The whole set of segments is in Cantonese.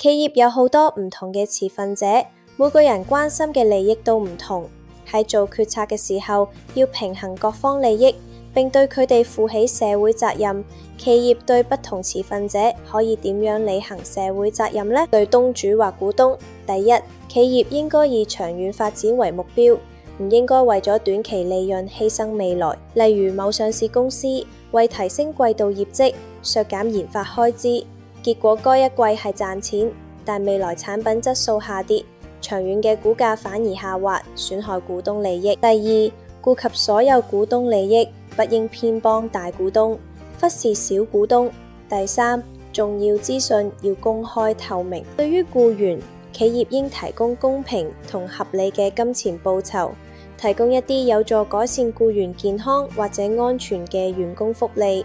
企業有好多唔同嘅持份者，每個人關心嘅利益都唔同，喺做決策嘅時候要平衡各方利益，並對佢哋負起社會責任。企業對不同持份者可以點樣履行社會責任呢？對東主或股東，第一，企業應該以長遠發展為目標，唔應該為咗短期利潤犧牲未來。例如某上市公司為提升季度業績，削減研發開支，結果該一季係賺錢，但未來產品質素下跌，長遠嘅股價反而下滑，損害股東利益。第二，顧及所有股東利益，不應偏幫大股東，忽視小股東。第三，重要資訊要公開透明。對於僱員，企業應提供公平同合理嘅金錢報酬，提供一啲有助改善僱員健康或者安全嘅員工福利，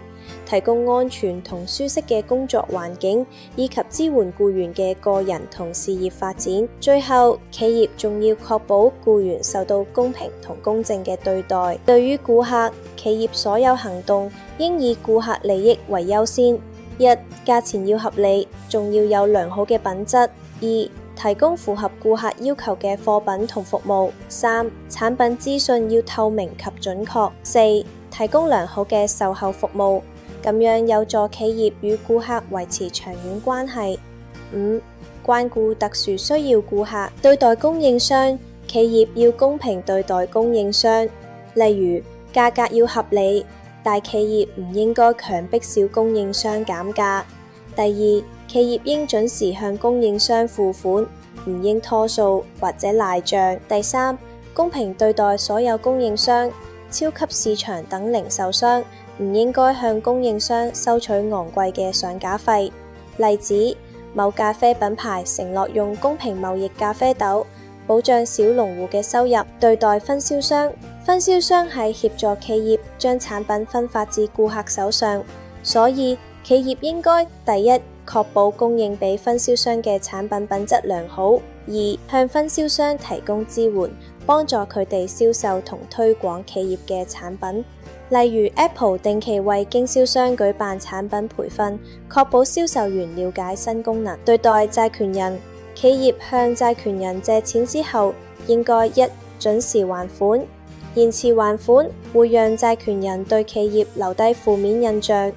提供安全同舒適嘅工作環境，以及支援僱員嘅個人同事業發展。最後，企業仲要確保僱員受到公平同公正嘅對待。對於顧客，企業所有行動應以顧客利益為優先。一、價錢要合理，仲要有良好嘅品質。二、提供符合顧客要求嘅貨品同服務。三、產品資訊要透明及準確。四、提供良好嘅售後服務，咁樣有助企業與顧客維持長遠關係。五、關顧特殊需要顧客。對待供應商，企業要公平對待供應商，例如價格要合理，大企業唔應該強迫小供應商減價。第二，企業應準時向供應商付款，唔應拖數或者賴賬。第三，公平對待所有供應商，超級市場等零售商唔應該向供應商收取昂貴嘅上架費。例子，某咖啡品牌承諾用公平貿易咖啡豆，保障小農戶嘅收入。對待分銷商，分銷商係協助企業將產品分發至顧客手上，所以企業應該第一，確保供應俾分銷商嘅產品品質良好；二，向分銷商提供支援，幫助佢哋銷售同推廣企業嘅產品。例如 Apple 定期為經銷商舉辦產品培訓，確保銷售員了解新功能。對待債權人，企業向債權人借錢之後，應該一，準時還款，延遲還款會讓債權人對企業留低負面印象。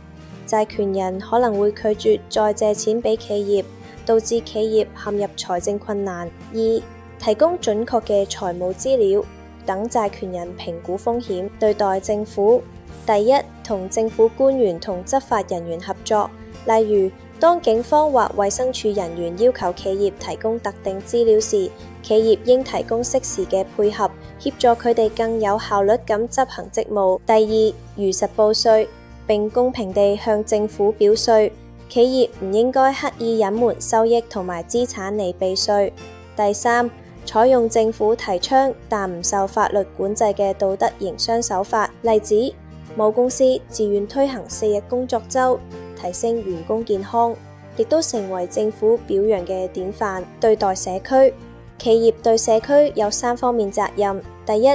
債權人可能會拒絕再借錢俾企業，導致企業陷入財政困難。二、提供準確嘅財務資料，等債權人評估風險。對待政府，第一，同政府官員同執法人員合作，例如當警方或衛生署人員要求企業提供特定資料時，企業應提供適時嘅配合，協助佢哋更有效率咁執行職務。第二，如實報稅，並公平地向政府表稅，企業唔應該刻意隱瞞收益同埋資產嚟避稅。第三，採用政府提倡但唔受法律管制嘅道德營商手法，例子，某公司自願推行4日工作週，提升員工健康，亦都成為政府表揚嘅典範。對待社區，企業對社區有3方面責任。第一，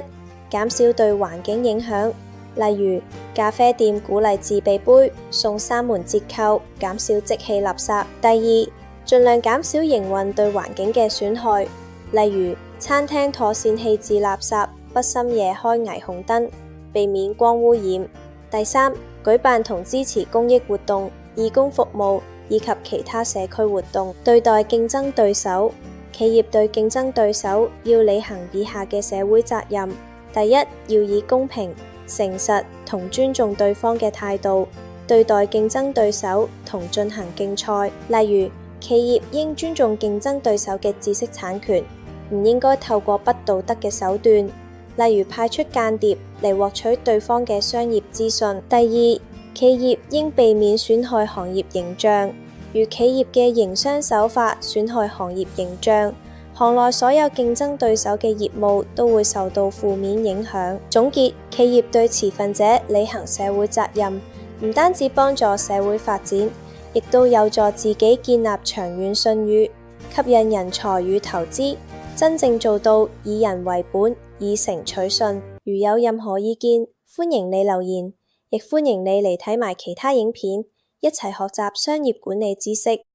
減少對環境影響。例如，咖啡店鼓勵自備杯，送3門折扣，減少即棄垃圾。第二，盡量減少營運對環境嘅損害，例如餐廳妥善棄置垃圾，不深夜開霓虹燈，避免光污染。第三，舉辦同支持公益活動、義工服務以及其他社區活動。對待競爭對手，企業對競爭對手要履行以下嘅社會責任：第一，要以公平、誠實同尊重對方嘅態度對待競爭對手同進行競賽。例如，企業應尊重競爭對手嘅知識產權，唔應該透過不道德嘅手段，例如派出間諜嚟獲取對方嘅商業資訊。第二，企業應避免損害行業形象，如企業嘅營商手法損害行業形象，行內所有競爭對手嘅業務都會受到負面影響。總結，企業對持份者履行社會責任，唔單止幫助社會發展，亦都有助自己建立長遠信譽，吸引人才與投資，真正做到以人為本，以誠取信。如有任何意見，歡迎你留言，亦歡迎你嚟睇埋其他影片，一齊學習商業管理知識。